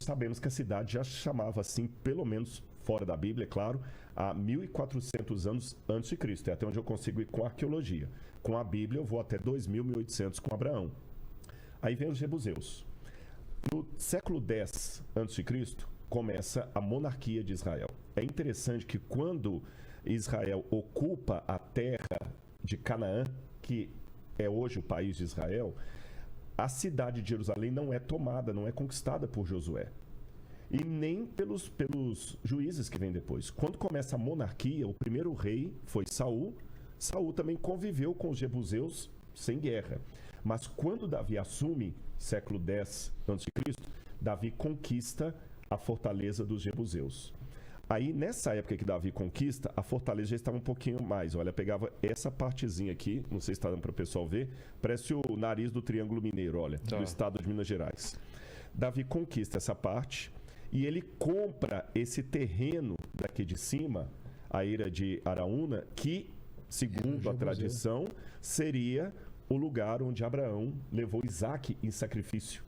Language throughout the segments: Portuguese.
sabemos que a cidade já chamava assim, pelo menos fora da Bíblia, é claro, há 1.400 anos antes de Cristo. É até onde eu consigo ir com a arqueologia. Com a Bíblia eu vou até 2.000, 1.800 com Abraão. Aí vem os jebuseus. No século X a.C., começa a monarquia de Israel. É interessante que quando Israel ocupa a terra de Canaã, que é hoje o país de Israel, a cidade de Jerusalém não é tomada, não é conquistada por Josué. E nem pelos juízes que vêm depois. Quando começa a monarquia, o primeiro rei foi Saul. Saul também conviveu com os jebuseus sem guerra. Mas quando Davi assume, século X a.C., Davi conquista a fortaleza dos jebuseus. Aí, nessa época que Davi conquista, a fortaleza já estava um pouquinho mais. Olha, pegava essa partezinha aqui, não sei se está dando para o pessoal ver, parece o nariz do Triângulo Mineiro, olha, do estado de Minas Gerais. Davi conquista essa parte e ele compra esse terreno daqui de cima, a Eira de Araúna, que, segundo a tradição, seria o lugar onde Abraão levou Isaque em sacrifício.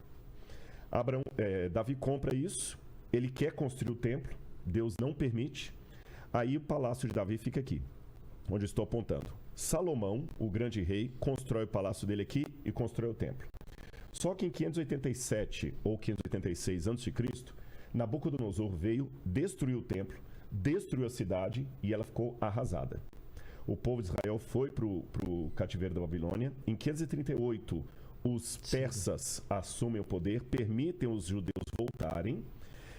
Davi compra isso, ele quer construir o templo, Deus não permite. Aí o palácio de Davi fica aqui, onde estou apontando. Salomão, o grande rei, constrói o palácio dele aqui e constrói o templo. Só que em 587 ou 586 a.C., Nabucodonosor veio, destruiu o templo, destruiu a cidade e ela ficou arrasada. O povo de Israel foi para o cativeiro da Babilônia. Em 538, os persas assumem o poder, permitem os judeus voltarem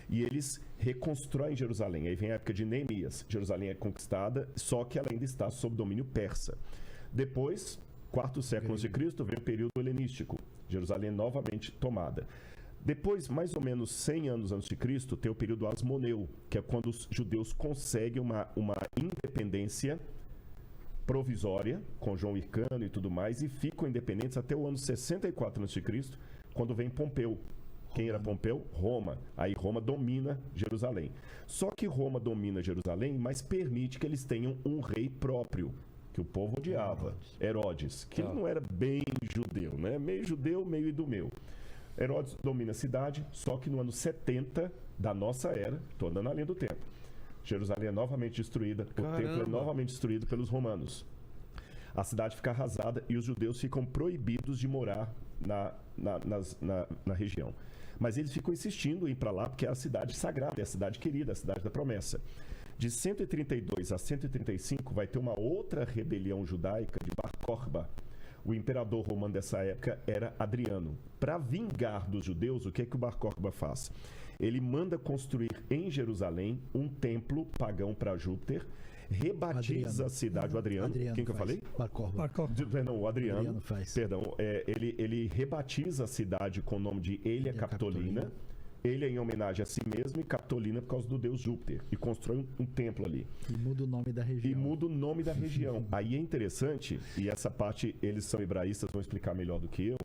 e eles reconstroem Jerusalém. Aí vem a época de Neemias. Jerusalém é conquistada, só que ela ainda está sob domínio persa. Depois, quarto século a.C., vem o período helenístico. Jerusalém é novamente tomada. Depois, mais ou menos 100 anos antes de Cristo, tem o período Asmoneu, que é quando os judeus conseguem uma independência provisória, com João Hircano e tudo mais, e ficam independentes até o ano 64 a.C., quando vem Pompeu. Quem era Pompeu? Roma. Aí Roma domina Jerusalém. Só que Roma domina Jerusalém, mas permite que eles tenham um rei próprio, que o povo odiava, Herodes, que ele não era bem judeu, né? Meio judeu, meio idumeu. Herodes domina a cidade, só que no ano 70 da nossa era, estou andando na linha do tempo, Jerusalém é novamente destruída, o templo é novamente destruído pelos romanos. A cidade fica arrasada e os judeus ficam proibidos de morar na região. Mas eles ficam insistindo em ir para lá porque é a cidade sagrada, é a cidade querida, a cidade da promessa. De 132 a 135 vai ter uma outra rebelião judaica de Bar Corba. O imperador romano dessa época era Adriano. Para vingar dos judeus, o que é que o Bar Corba faz? Ele manda construir em Jerusalém um templo pagão para Júpiter, rebatiza a cidade. O Adriano quem que eu falei? Bar Corba. Não, o Adriano faz. Perdão, ele rebatiza a cidade com o nome de Elia Capitolina. Ele é em homenagem a si mesmo e Capitolina por causa do deus Júpiter. E constrói um templo ali. E muda o nome da região. Aí é interessante, e essa parte eles são hebraístas, vão explicar melhor do que eu.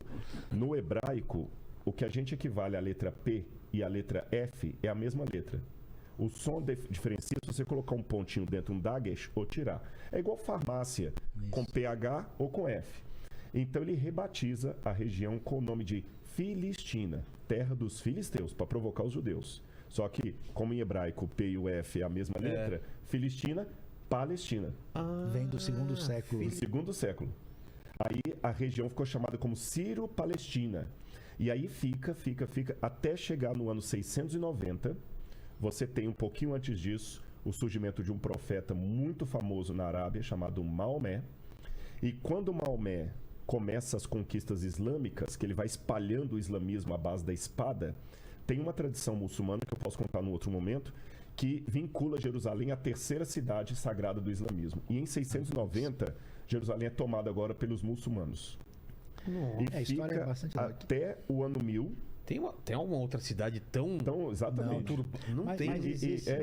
No hebraico, o que a gente equivale à letra P e à letra F é a mesma letra. O som diferencia se você colocar um pontinho dentro, um dagesh, ou tirar. É igual farmácia, com PH ou com F. Então ele rebatiza a região com o nome de Filistina, terra dos filisteus, para provocar os judeus. Só que, como em hebraico o P e o F é a mesma letra, Filistina, Palestina. Vem do segundo século. Do segundo século. Aí a região ficou chamada como Sírio-Palestina. E aí fica, até chegar no ano 690. Você tem um pouquinho antes disso o surgimento de um profeta muito famoso na Arábia, chamado Maomé. E quando Maomé começa as conquistas islâmicas, que ele vai espalhando o islamismo à base da espada, tem uma tradição muçulmana, que eu posso contar num outro momento, que vincula Jerusalém à terceira cidade sagrada do islamismo. E em 690, Jerusalém é tomada agora pelos muçulmanos. E a história é bastante até o ano 1000. Tem alguma outra cidade tão... Exatamente. Não tem.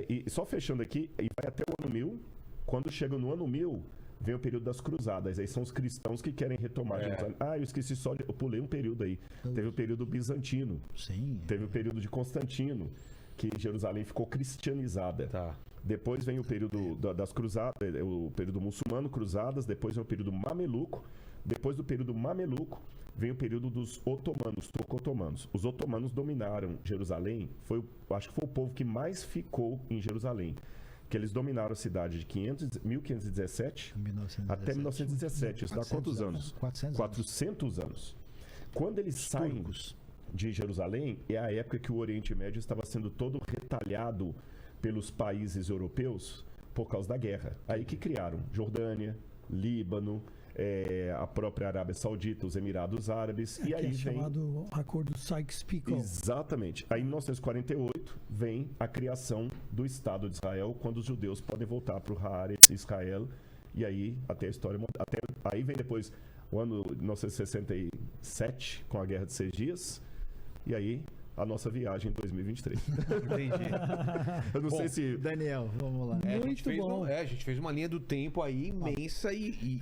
E só fechando aqui, e vai até o ano 1000. Quando chega no ano 1000, vem o período das cruzadas. Aí são os cristãos que querem retomar Jerusalém. Eu esqueci eu pulei um período aí. Teve o período bizantino. Sim. Teve o período de Constantino, que Jerusalém ficou cristianizada. Depois vem o período das cruzadas, o período muçulmano, cruzadas. Depois vem o período mameluco. Depois do período mameluco, vem o período dos otomanos, turco-otomanos. Os otomanos dominaram Jerusalém. Acho que foi o povo que mais ficou em Jerusalém. Que eles dominaram a cidade de 1517 até 1917. Isso dá quantos anos? 400 anos. Quando eles saem de Jerusalém, é a época que o Oriente Médio estava sendo todo retalhado pelos países europeus por causa da guerra. Aí que criaram Jordânia, Líbano, a própria Arábia Saudita, os Emirados Árabes. E aí é chamado Acordo Sykes-Picot. Exatamente. Aí em 1948 vem a criação do Estado de Israel, quando os judeus podem voltar para o Haaretz, Israel. E aí até a história... Aí vem depois o ano de 1967, com a Guerra de 6 Dias. E aí a nossa viagem em 2023. Entendi. Eu não sei se... Daniel, vamos lá. A gente fez uma linha do tempo aí imensa e